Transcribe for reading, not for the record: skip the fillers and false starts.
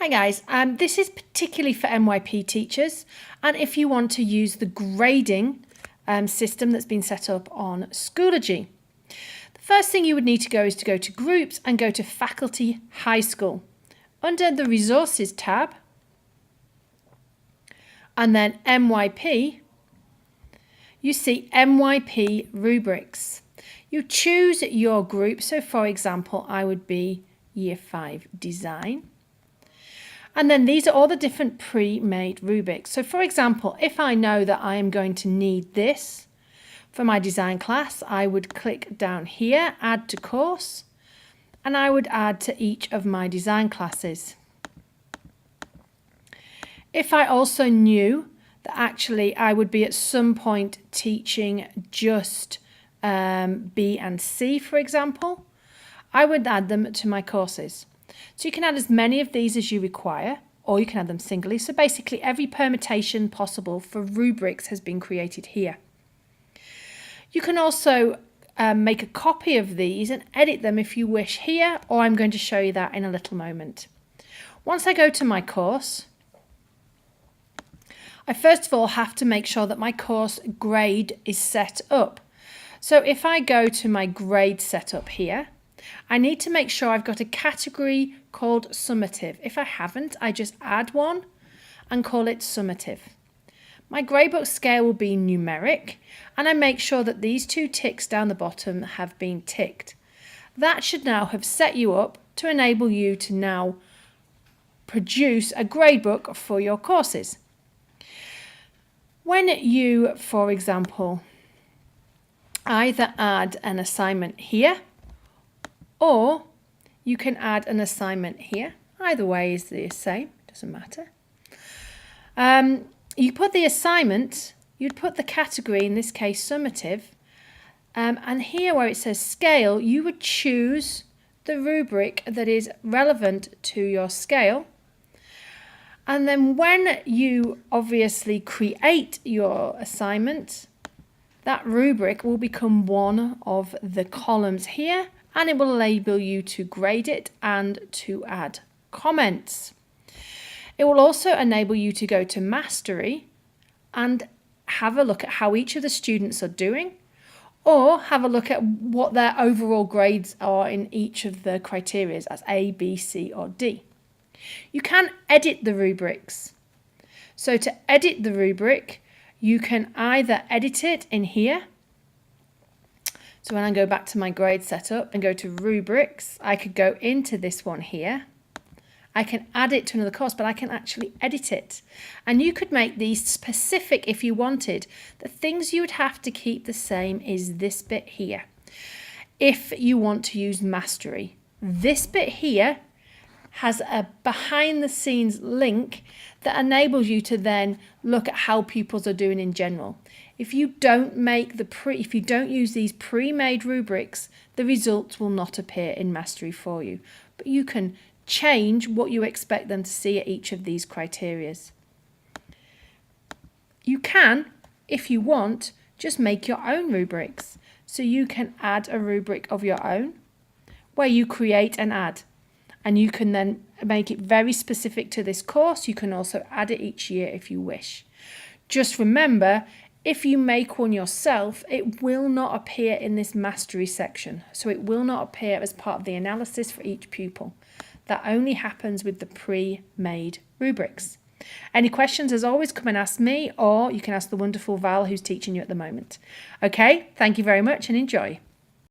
Hi guys, this is particularly for NYP teachers, and if you want to use the grading system that's been set up on Schoology. The first thing you would need to go is to go to Groups and go to Faculty High School. Under the Resources tab, and then NYP, you see NYP Rubrics. You choose your group, so for example, I would be Year 5 Design. And then these are all the different pre-made rubrics. So for example, if I know that I am going to need this for my design class, I would click down here, add to course, and I would add to each of my design classes. If I also knew that actually I would be at some point teaching just B and C, for example, I would add them to my courses. So you can add as many of these as you require, or you can add them singly. So basically every permutation possible for rubrics has been created here. You can also make a copy of these and edit them if you wish here, or I'm going to show you that in a little moment. Once I go to my course, I first of all have to make sure that my course grade is set up. So if I go to my grade setup here, I need to make sure I've got a category called summative. If I haven't, I just add one and call it summative. My gradebook scale will be numeric, and I make sure that these two ticks down the bottom have been ticked. That should now have set you up to enable you to now produce a gradebook for your courses. When you, for example, either add an assignment here, or you can add an assignment here. Either way is the same, doesn't matter. You put the assignment, you'd put the category, in this case summative, and here where it says scale, you would choose the rubric that is relevant to your scale. And then when you obviously create your assignment, that rubric will become one of the columns here, and it will enable you to grade it and to add comments. It will also enable you to go to Mastery and have a look at how each of the students are doing, or have a look at what their overall grades are in each of the criteria as A, B, C, or D. You can edit the rubrics. So to edit the rubric, you can either edit it in here. So when I go back to my grade setup and go to rubrics, I could go into this one here. I can add it to another course, but I can actually edit it. And you could make these specific if you wanted. The things you would have to keep the same is this bit here. If you want to use Mastery, this bit here has a behind the scenes link that enables you to then look at how pupils are doing in general. If you don't use these pre-made rubrics, the results will not appear in Mastery for you. But you can change what you expect them to see at each of these criteria. You can, if you want, just make your own rubrics. So you can add a rubric of your own where you create and add. And you can then make it very specific to this course. You can also add it each year if you wish. Just remember, if you make one yourself, it will not appear in this Mastery section. So it will not appear as part of the analysis for each pupil. That only happens with the pre-made rubrics. Any questions, as always, come and ask me, or you can ask the wonderful Val who's teaching you at the moment. Okay, thank you very much and enjoy.